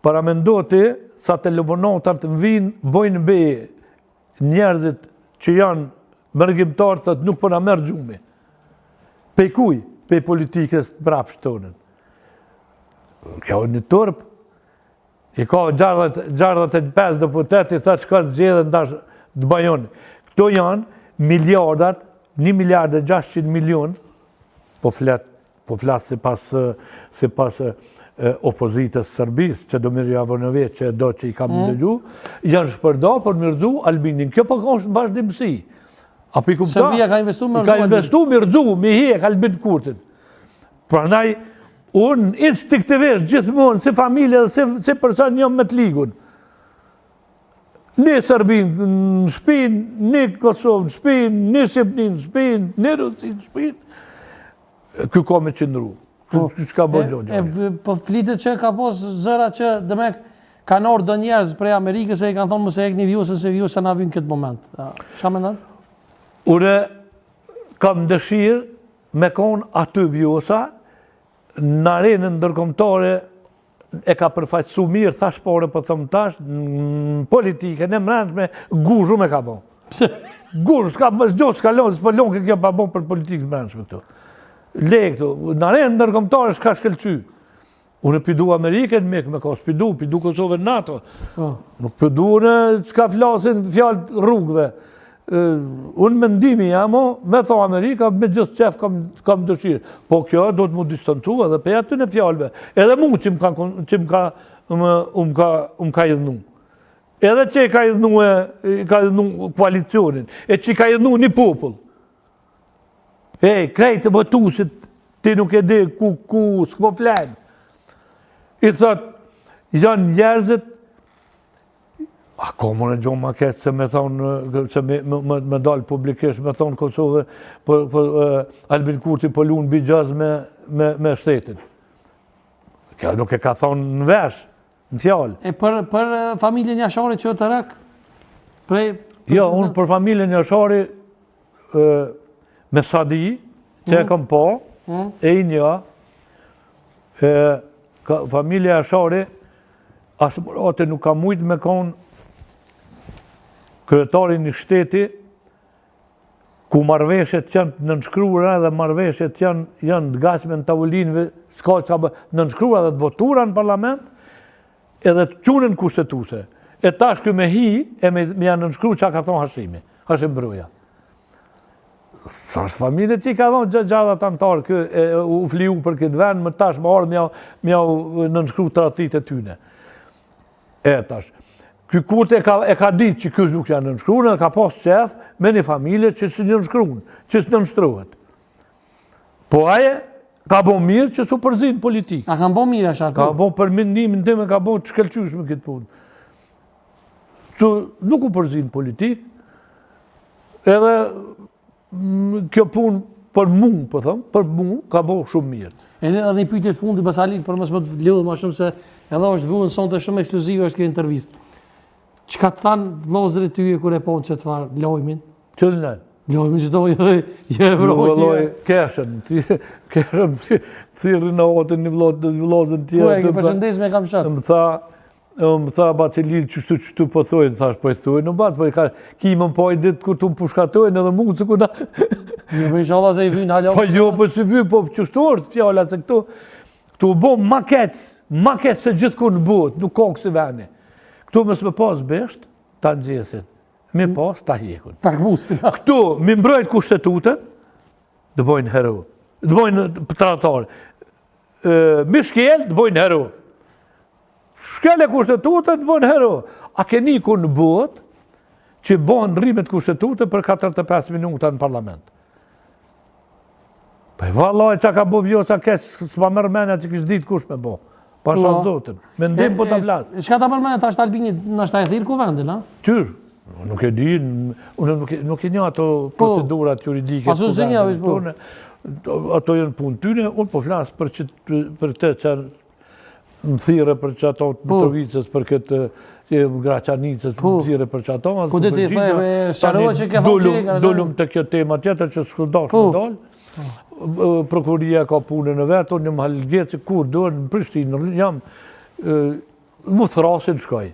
Paramendo ti sa telefonatat vinë, bojnë beje njerëzit që janë mërgjimtarë të nuk përna merë gjumi. Pej kuj? Pej politikës brapsh tonën. Kjo një tërp, i ka 65 deputeti, tha që ka të gjithë ndash të bajonë. Këto janë miliardat, 1.600 milion, po flasë si pas opozitës Sërbis, që do mirë javonëve që do që i kam dëgju, janë shpërda për mirëzu Albinin. Kjo për ka është vazhdimësi. Serbia ka investu me Ka investu mirëzu, me hek Albin Kurtin. Prandaj, unë instinktivisht gjithmonë, si familje dhe si person jam me të ligun. Një Serbin në shpin, një Kosovë në shpin, një Shqipnin në shpin, një Rusin në shpin. Kjo ka me qëndru. Po flitet që ka pos zëra që dëmek kanë orë dë njerëz prej Amerikës e i kanë thonë mëse e këni vjusën se vjusën na vinë këtë moment. Qa me nënë? Ure kam dëshirë me konë aty vjusa në arenën ndërkombëtare e ka përfaqësu mirë, thash pore për thëmë tash, në politike, në mërëndshme, guzhu me ka bo. Guzhu, s'ka lonë, s'pa lonë këtë kjo pa bo për politikë mërëndshme këtu. Le këtu, në arenë ndërkombëtare s'ka shkelqy. Unë pidu Amerikën me ka pidu Kosovën NATO. Nuk pidu në s'ka flasin fjallë rrugëve. Unë mendimi jamo, me tha Amerika, me gjithë qef kam dëshirë. Po kjo do të mu distantua dhe pe aty në fjallëve. Edhe mu që më ka idhnu. Edhe që i ka idhnu koalicionin, e që i ka idhnu një popull. Krejtë votusit, ti nuk e di ku s'ko flenë. I thot, janë njerëzit, ako më në gjohë ma ketë se me thonë, se me dalë publikisht, me thonë Kosovë, Albin Kurti po lunë bigjaz me shtetin. Kjo nuk e ka thonë në vesh, në fjallë. E për familjen Jashari që të rak? Jo, unë për familjen Jashari, me Sadi, që e kam po, e i një, familja Jashari, asë mërate nuk ka mujtë me konë kryetarin një shteti, ku marveshet janë në nënshkruara dhe marveshet janë të gashme në tavollinëve, s'ka që në nënshkruara dhe të votura në parlament, edhe të qunën kushtetuse. E tash kjo me hi, e me janë nënshkru që ka thonë Hashim Bruja. Sa është familje që i ka thonë gjadat antarë, u fliu për këtë vend, më tash më orë mjau nënshkru tratit e tyne. E tash. Ky Kurti e ka ditë që kësë nuk janë nënshkruën, e ka pas qef me një familje që së nënshkruën, që së nënshkruhet. Po aje ka bo mirë që su përzin politikë. A ka bo mirë asha? Ka bo për mendimin time, ka bo të shkelqysh me këtë punë. Që nuk u përzin politikë, edhe kjo punë për mu, për mu, ka bo shumë mirë. E një pyetje fundi Basalit, për mësë më të lidhë ma shumë se edhe është vuën sonte shumë ekskluzive është kjo intervistë. Që ka të thanë vlozërit ty e kur e ponë që të farë lojmin? Që në nënë? Lojmin që dojë e vrojtje. Keshën, thirë në otën një vlozën tjerë. Ku e ke përshëndes me kam shatë? Më tha Bacelir qështu po thojnë, thash po e thojnë në batë, po e ka kimën po e ditë kur të më pushkatojnë edhe mund se ku na... Një për inshallah se i vynë halon. Po jo, po si vynë, po qështu është fjallat se këtu bo ma kec se gjithë kur në botë, nuk ka kësi veni. Këtu mësë me pas besht, ta në gjesin, me pas, ta hjekun. Ta këmusin. Këtu, me mbrojt kushtetutën, dë bojnë hero, dë bojnë tratarë. Me shkel, dë bojnë hero. Shkel e kushtetutën, dë bojnë hero. A keni ku në botë, që bojnë rrimet kushtetutën për 45 minuta në parlament. Pa i vallaj që ka bo vjosa kesë, s'pa mërë menja që kishë ditë kush me bo. Pa shanë zotën, me ndim po të vlasë. Shka ta përmene ta është Albini në shta e thirë ku vendin, a? Tyrë, nuk e di, nuk e një ato procedurat juridike. Pasu zë një avishë po? Ato jenë punë tyne, unë po flasë për të që më thire për që ato të Mitrovicës, për këtë Graçanicës, më thire për që ato. Ku dhe ti thëjë, sharua që ke thonë që e ka rëzërë? Dollum të kjo tema tjetër që s'kudash më dollë. Prokuria ka punën në vetë, unë jam halgjetë që kur dojnë në Prishtinë, jam mu thrasin shkoj.